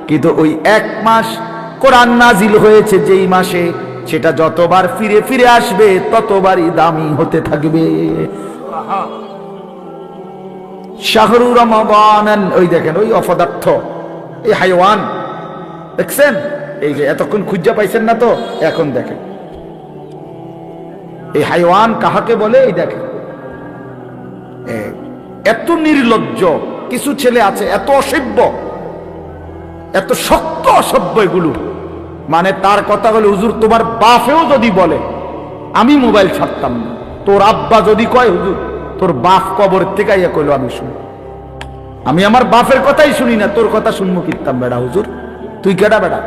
কিন্তু ওই এক মাস কোরআন নাজিল হয়েছে যেই মাসে, সেটা যতবার ফিরে ফিরে আসবে ততবারই দামি হতে থাকবে। শাহরু রমাদান, ওই দেখেন ওই অপদার্থ, এই হাইওয়ান দেখছেন, এই যে এতক্ষণ খুঁজা পাইছেন না তো, এখন দেখেন এই হাইওয়ান কাহাকে বলে। এই দেখেন এত নির্লজ্জ কিছু ছেলে আছে, এত অসভ্য, এত শক্ত অসভ্য এগুলো। মানে তার কথা বলে, হুজুর তোমার বাপেও যদি বলে আমি মোবাইল ছাড়তাম না, তোর আব্বা যদি কয় হুজুর তোর বাপ কবরের থেকে আইয়া কইলো আমি শুনি, আমি আমার বাপের কথাই শুনি না, তোর কথা শুনবো কিতাম বেড়া হুজুর, তুই কেডা বেড়া?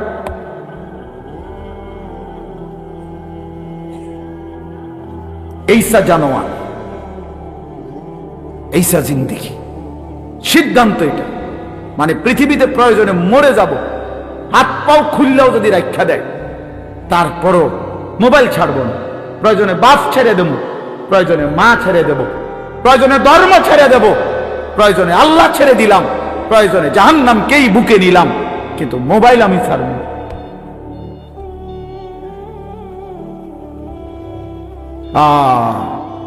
এইসা জানোয়ার, এইসা জিন্দেগি, সিদ্ধান্ত এটা। মানে পৃথিবীতে প্রয়োজনে মরে যাব, হাত পাও খুললেও যদি রাখা দেয় তারপরও মোবাইল ছাড়বো না। প্রয়োজনে বাপ ছেড়ে দেব, প্রয়োজনে মা ছেড়ে দেব, প্রয়োজনে ধর্ম ছেড়ে দেব, প্রয়োজনে আল্লাহ ছেড়ে দিলাম, প্রয়োজনে জাহান্নামকেই বুকে নিলাম, কিন্তু মোবাইল আমি ছাড়ব না।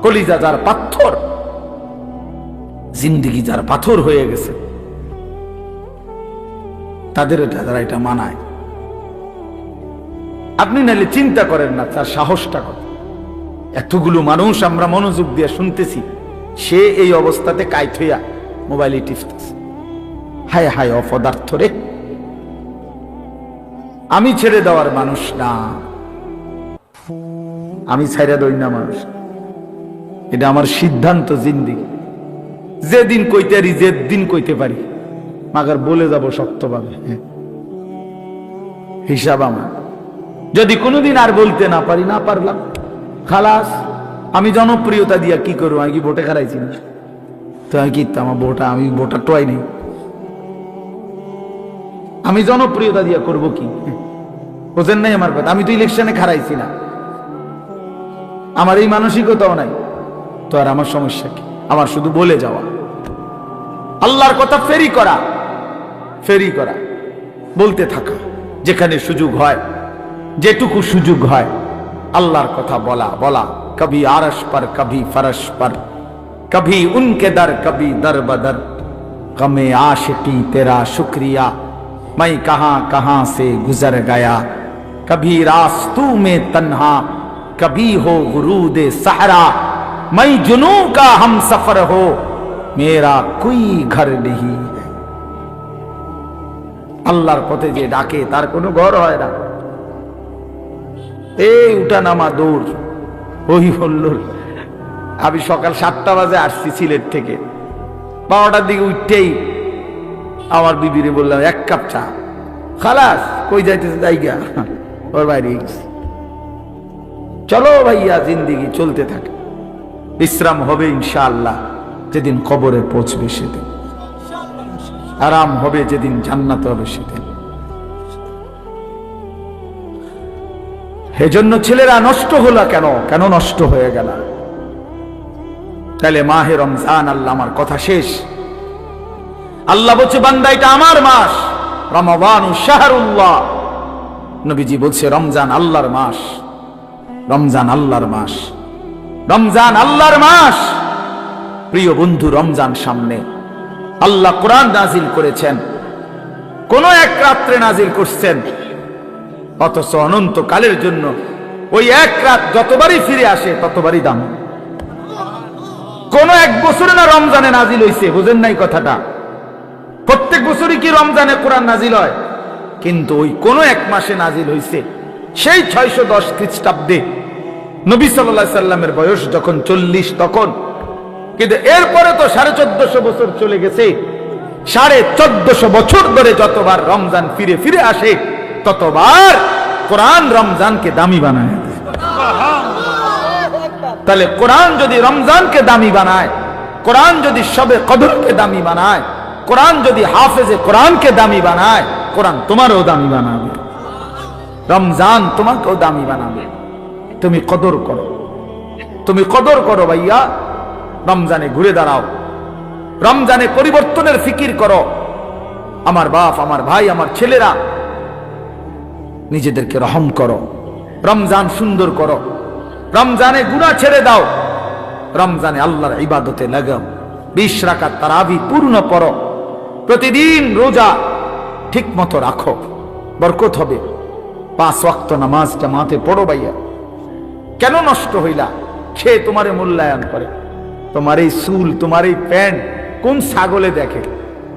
কলিজা যার পাথর, জিন্দেগি যার পাথর হয়ে গেছে, তাদের যারা এটা মানায়। আপনি নাহলে চিন্তা করেন না তার সাহসটা কত। এতগুলো মানুষ আমরা মনোযোগ দিয়ে শুনতেছি, সে এই অবস্থাতে কাইত হইয়া মোবাইলে টিপতেছে। হায় হায় অপদার্থ রে! আমি ছেড়ে দেওয়ার মানুষ না, আমি ছেড়ে দই না মানুষ, এটা আমার সিদ্ধান্ত জিন্দেগি। যেদিন কইতে পারি, যেদিন কইতে পারি, মাগার বলে যাব শক্তভাবে, হিসাব আমার। যদি কোনোদিন আর বলতে না পারি, না পারলাম, খালাস। আমি জনপ্রিয়তা দিয়া কি করবো? আমি কি ভোটে হারাইছি না? তো আমি কি আমার আমি ভোটার টোয়াই নেই, আমি জনপ্রিয়তা দিয়া করব কি? বোঝেন নাই আমার কথা? আমি তো ইলেকশনে হারাইছি না, আমার এই মানসিকতাও নাই, তো আর আমার সমস্যা কি? আমার শুধু বলে যাওয়া, আল্লাহর কথা ফেরি করা, বলতে থাকা, যেখানে সুযোগ হয়, যেটুকু সুযোগ হয় আল্লাহর কথা বলা। কবি আরশ पर कभी फरश पर, कभी उनके दर कभी दर बदर, गमे आशिकी तेरा शुक्रिया, मैं कहां कहां से गुजर गया, कभी रास्तों में तन्हा, कभी हो गुरूद सहरा, मैं जुनू का हम सफर हो, मेरा कोई घर नहीं है। আল্লাহর পথে যে ডাকে তার কোনো ঘর হয় না। এই উঠা নামা দৌড়, ওই বলল। আমি সকাল 7টা বাজে আসছি সিলেট থেকে, 12টার দিকে উঠতেই আমার বিবিরে বললাম 1 কাপ চা। খালাস, কই যাইতেছে? জায়গা ওর বাইরে গেছে। চলো ভাইয়া, জিন্দিগি চলতে থাকে, বিশ্রাম হবে ইনশাআল্লাহ যেদিন কবরে পৌঁছবে সেদিন, আরাম হবে যেদিন জান্নাত হবে সেদিন। এজন্য ছেলেরা নষ্ট হলো কেন? কেন নষ্ট হয়ে গেল? তাহলে মাহে রমজান, আল্লাহ আমার কথা শেষ। আল্লাহ বলছে বান্দা এটা আমার মাস, রমাদানু শাহরুল্লাহ। নবীজি বলছে রমজান আল্লাহর মাস, রমজান আল্লাহর মাস, রমজান আল্লাহর মাস। প্রিয় বন্ধু, রমজান সামনে, আল্লাহ কোরআন নাজিল করেছেন, কোন এক রাত্রে নাজিল করছেন, অথচ অনন্তকালের জন্য ওই এক রাত যতবারই ফিরে আসে ততবারই দাম। কোন এক বছরে না রমজানে নাজিল হইছে, বুঝেন নাই কথাটা? প্রত্যেক বছরই কি রমজানে কোরআন নাজিল হয়? কিন্তু ওই কোন এক মাসে নাজিল হইছে, সেই 610 খ্রিস্টাব্দে নবী সাল্লাল্লাহু আলাইহি সাল্লামের বয়স যখন 40 তখন। কিন্তু এরপরে তো 1450 বছর চলে গেছে। 1450 বছর ধরে যতবার রমজান ফিরে ফিরে আসে ততবার কোরআন রমজানকে দামি বানায়। তাহলে কোরআন যদি রমজানকে দামি বানায়, কোরআন যদি শবে কদরকে দামি বানায়, কোরআন যদি হাফেজে কোরআনকে দামি বানায়, কোরআন তোমারও দামি বানাবে, রমজান তোমাকেও দামি বানাবে। তুমি কদর করো, তুমি কদর করো ভাইয়া। রমজানে ঘুরে দাঁড়াও, রমজানে পরিবর্তনের ফিকির করো। আমার বাপ, আমার ভাই, আমার ছেলেরা, নিজেদেরকে রহম করো, রমজান সুন্দর করো, রমজানে গুনাহ ছেড়ে দাও, রমজানে আল্লাহর ইবাদতে লাগাও। 20 রাকাত তারাবি পূর্ণ পড়ো, প্রতিদিন রোজা ঠিক মতো রাখো, বরকত হবে। 5 ওয়াক্ত নামাজ জামাতে পড়ো ভাইয়া। কেন নষ্ট হইলা? সে তোমারে মূল্যায়ন করে। তোমার এই চুল, তোমার এই প্যান্ট কোন ছাগলে দেখে?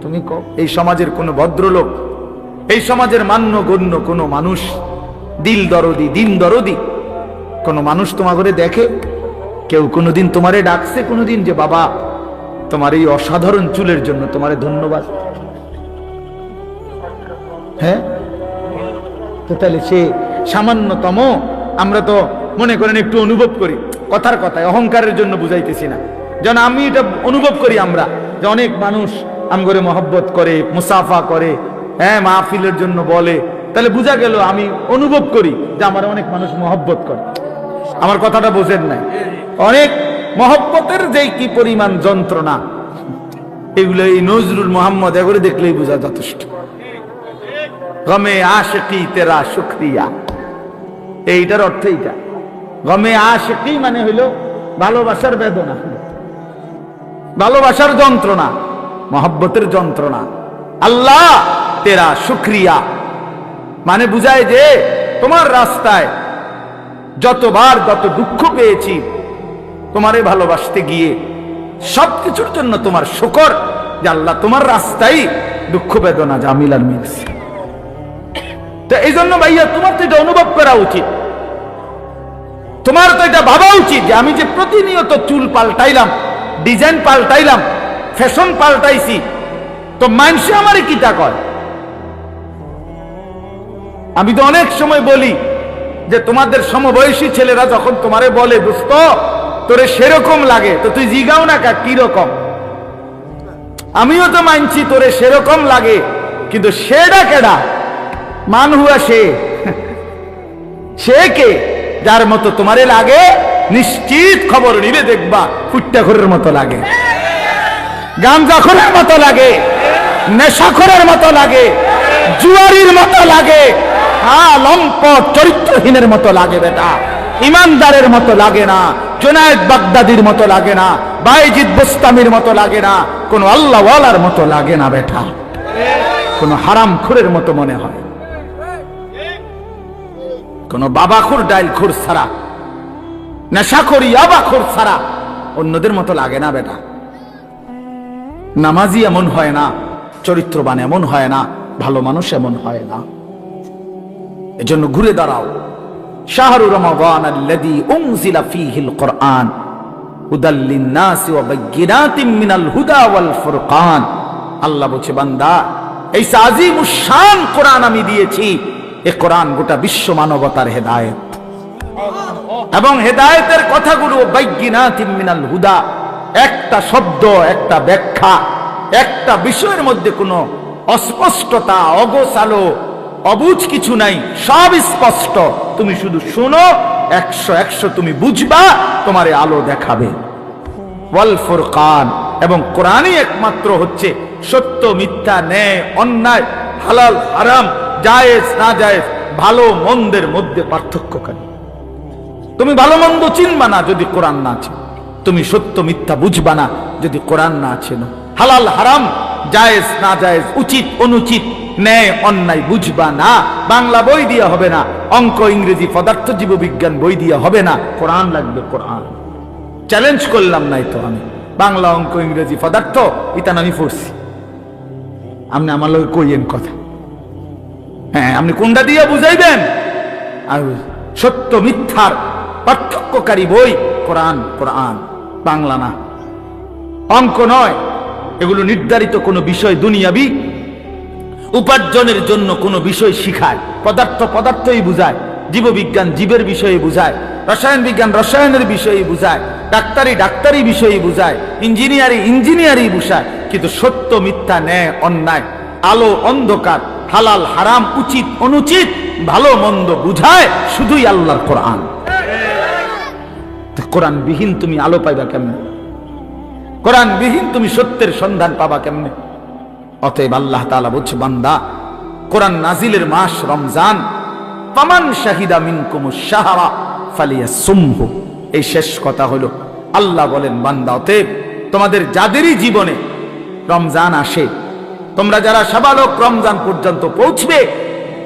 তুমি কও। এই সমাজের কোন ভদ্রলোক, এই সমাজের মান্য গণ্য কোন মানুষ, দিল দরদি কোন মানুষ তোমার ঘরে দেখে? কেউ কোনোদিন তোমারে ডাকছে কোনোদিন যে বাবা তোমার এই অসাধারণ চুলের জন্য তোমারে ধন্যবাদ? হ্যাঁ, তো তাহলে সে সামান্যতম, আমরা তো মনে করেন একটু অনুভব করি, কথার কথায় অহংকারের জন্য বুঝাইতেছি না, যেন আমি এটা অনুভব করি আমরা যে অনেক মানুষ আমগরে মহব্বত করে, মুসাফা করে, হ্যাঁ মাহফিলের জন্য বলে, তাহলে বোঝা গেল আমি অনুভব করি যে আমার অনেক মানুষ মহব্বত করে। আমার কথাটা বোঝেন নাই? অনেক মহব্বতের যে কি পরিমাণ যন্ত্রণা, এগুলো এই নজরুল মোহাম্মদ এগুলো দেখলেই বোঝা যথেষ্ট। গমে আশিকি তেরা শুকরিয়া, এইটার অর্থ এইটা। গমে আশিকি মানে হইলো ভালোবাসার বেদনা, ভালোবাসার যন্ত্রণা, মহব্বতের যন্ত্রণা। আল্লাহ তেরা শুকরিয়া মানে বুঝায় যে তোমার রাস্তায় যতবার যত দুঃখ পেয়েছি, তোমারে ভালোবাসতে গিয়ে সবকিছুর জন্য তোমার শুকর যে আল্লাহ তোমার রাস্তায় দুঃখ বেদনা জামিলার মিলছে। তো এই জন্য ভাইয়া তোমার তো এটা অনুভব করা উচিত, তোমার তো এটা ভাবা উচিত যে আমি যে প্রতিনিয়ত চুল পাল্টাইলাম, ডিজাইন পাল্টাইলাম, ফ্যাশন পাল্টাইছি, তো মানুষে আমারে কিটা কয়? আমি তো অনেক সময় বলি যে তোমাদের সমবয়সী ছেলেরা যখন তোমারে বলে দোস্ত তোরে সেরকম লাগে, তো তুই জিগাও না কা কি রকম? আমিও তো মানছি তোরে সেরকম লাগে, কিন্তু সেটা কেডা? মান হুয়া সে কে? যার মতো তোমারে লাগে নিশ্চিত খবর নিবে দেখবা ফুট্টাখোরের মতো লাগে, গাঞ্জাখোরের মতো লাগে, নেশাখোরের মতো লাগে, জুয়ারির মতো লাগে, লম্পট চরিত্রহীনের মতো লাগে বেটা, ইমানদারের মতো লাগে না, জুনায়েদ বাগদাদির মতো লাগে না, বাইজিদ বুস্তামির মতো লাগে না, কোন আল্লাহওয়ালার মতো লাগে না বেটা, কোন হারামখোরের মতো মনে হয়, কোন বাবাখোর ডাইলখোর ছাড়া, নেশাখোর ইয়াবাখোর ছাড়া অন্যদের মতো লাগে না বেটা। নামাজি এমন হয় না, চরিত্রবান এমন হয় না, ভালো মানুষ এমন হয় না। এজন্য ঘুরে দাঁড়াও। শাহরু রমাদান আল্লাযী উনজিলা ফীহিল কুরআন হুদাল লিন-নাসি ওয়া বায়্যিনাতিন মিনাল হুদা ওয়াল ফুরকান। আল্লাহ বলছে বান্দা এই আজিমুশ শান কোরআন আমি দিয়েছি, এই কোরআন গোটা বিশ্ব মানবতার হেদায়েত, এবং হেদায়েতের কথাগুলো বায়্যিনাতিন মিনাল হুদা, একটা শব্দ, একটা ব্যাখ্যা, একটা বিষয়ের মধ্যে কোনো অস্পষ্টতা, অগোছালো, অবুঝ কিছু নাই, সব স্পষ্ট। তুমি শুধু শোনো, 100 তুমি বুঝবা, তোমারে আলো দেখাবে। ওয়াল ফুরকান, এবং কোরআনই একমাত্র হচ্ছে সত্য মিথ্যা, ন্যায় অন্যায়, হালাল হারাম, জায়েজ না জায়েজ, ভালো মন্দের মধ্যে পার্থক্যকারী। তুমি ভালো মন্দ চিনবা না যদি কোরআন না আছে, তুমি সত্য মিথ্যা বুঝবা না যদি কোরআন না আছে, হালাল হারাম, জায়েজ না জায়েজ, উচিত অনুচিত, ন্যায় অন্যায় বুঝবা না। বাংলা বই দিয়ে হবে না, অঙ্ক ইংরেজি পদার্থ জীববিজ্ঞান বই দিয়ে হবে না, কোরআন লাগবে। কোরআন চ্যালেঞ্জ করলাম নাই তো আমি, বাংলা অঙ্ক ইংরেজি পদার্থ ইতান আমি পড়ছি, আপনি আমার লোক কইয়েন কথা, হ্যাঁ আপনি কোনটা দিয়ে বুঝাইবেন? আর সত্য মিথ্যার পার্থক্যকারী বই কোরআন, কোরআন, বাংলা না, অঙ্ক নয়। এগুলো নির্ধারিত কোনো বিষয়, দুনিয়াবি উপার্জনের জন্য কোনো বিষয় শিখায়। পদার্থ পদার্থই বুঝায়, জীববিজ্ঞান জীবের বিষয়ে বুঝায়, রসায়ন বিজ্ঞান রসায়নের বিষয়ে বুঝায়, ডাক্তারি ডাক্তারি বিষয়ে বুঝায়, ইঞ্জিনিয়ারিং ইঞ্জিনিয়ারিং বুঝায়। কিন্তু সত্য মিথ্যা, ন্যায় অন্যায়, আলো অন্ধকার, হালাল হারাম, উচিত অনুচিত, ভালো মন্দ বুঝায় শুধুই আল্লাহর কোরআন। কোরআন বিহীন তুমি আলো পাইবা কেমনে? কোরআন বিহীন তুমি সত্যের সন্ধান পাবা কেমনে? অতএব আল্লাহ তাআলা বলছে বান্দা, কোরআন নাজিলের মাস রমজান, ফামান শাহিদা মিনকুমুশ শাহরা ফালিয়াসুমহু। এই শেষ কথা হলো আল্লাহ বলেন বান্দা, অতএব তোমাদের যাদেরই জীবনে রমজান আসে, তোমরা যারা সাবালক রমজান পর্যন্ত পৌঁছবে,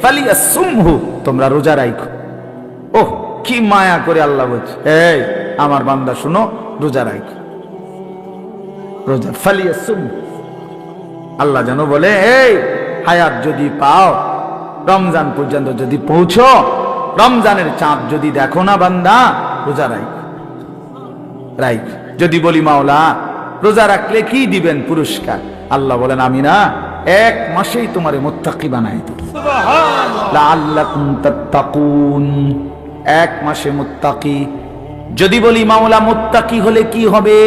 ফালিয়াসুমহু, তোমরা রোজা রাখো। ওহ কি মায়া করে আল্লাহ বলছে, এই আমার বান্দা শুনো, রোজা রাখো, রোজা ফালিয়াসুম। আল্লাহ যেন বলে, এই হায়াত যদি পাও, রমজান পর্যন্ত যদি পৌঁছো, রমজানের চাঁদ যদি দেখো না বান্দা, রোজা রাখ। যদি বলি মাওলা রোজা রাখলে কি দিবেন পুরস্কার? আল্লাহ বলেন আমি না 1 মাসেই তোমারে মুত্তাকি বানাই দেব, লাআল্লাকুম তাত্তাকুন। 1 মাসে মুত্তাকি। যদি বলি মাওলা মুত্তাকি হলে কি হবে?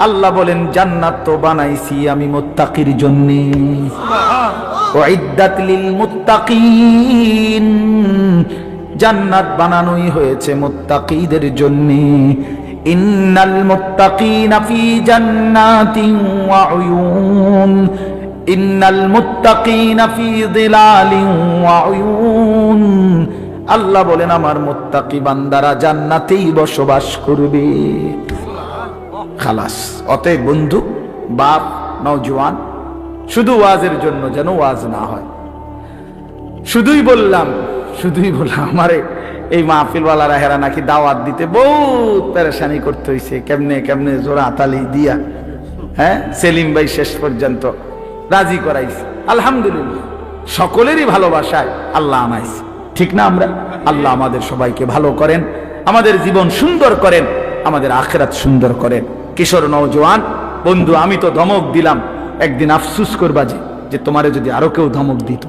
আল্লাহ বলেন জান্নাত তো বানাইছি আমি মুত্তাকির জন্য, উইদ্দাত লিল মুত্তাকিন, জান্নাত বানানোই হয়েছে মুত্তাকিদের জন্য। ইন্নাল মুত্তাকিনা ফি জান্নাতিন ওয়া উয়ুন, ইন্নাল মুত্তাকিনা ফি যিলালিন ওয়া উয়ুন। আল্লাহ বলেন আমার মুত্তাকি বান্দারা জান্নাতেই বসবাস করবে। খালাস। অতএব বন্ধু, বাপ, নওজোয়ান, শুধু ওয়াজের জন্য যেন ওয়াজ না হয়। শুধুই বললাম আমারে এই মাহফিলওয়ালারা হেরা নাকি দাওয়াত দিতে বহুত পেরেশানি করতে হয়েছে, কেমনে কেমনে জোড়া তালি দিয়া, হ্যাঁ সেলিম ভাই শেষ পর্যন্ত রাজি করাইছে। আলহামদুলিল্লাহ, সকলেরই ভালোবাসায় আল্লাহ আনাইছে, ঠিক না? আমরা আল্লাহ আমাদের সবাইকে ভালো করেন, আমাদের জীবন সুন্দর করেন, আমাদের আখিরাত সুন্দর করেন। কিশোর নওজোয়ান বন্ধু, আমি তো ধমক দিলাম, একদিন আফসুস করবা যে তোমারে যদি আরো কেউ ধমক দিত,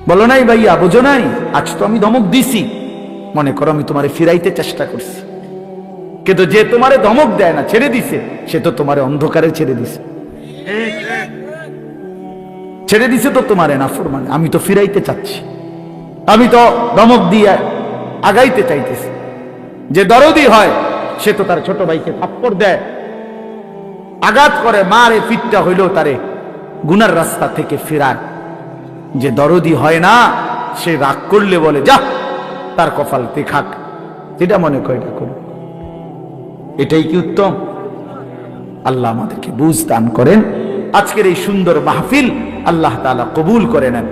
বলো নাই ভাইয়া, বোঝো নাই, আজ তো আমি ধমক দিছি, মনে করো আমি তোমারে ফিরাইতে চেষ্টা করছি, কিন্তু যে তোমারে ধমক দেয় না, ছেড়ে দিছে, সে তো তোমারে অন্ধকারে ছেড়ে দিছে, ছেড়ে দিছে তো তোমারে নাফরমানে। আমি তো ফিরাইতে চাচ্ছি, আমি তো ধমক দিয়ে আগাইতে চাইতেছি। যে দরদি হয় সে তো তার ছোট ভাইকে থাপ্পড় দেয়, আঘাত করে, মারে, পিঠটা হইলেও তারে গুনার রাস্তা থেকে ফেরায়। যে দরদি হয় না সে রাগ করলে বলে যা তার কপালতে খাক, যেটা মনে করে এটা করুন। এটাই কি উত্তম? আল্লাহ আমাদেরকে বুঝ দান করেন। আজকের এই সুন্দর মাহফিল আল্লাহ তাআলা কবুল করে নেন।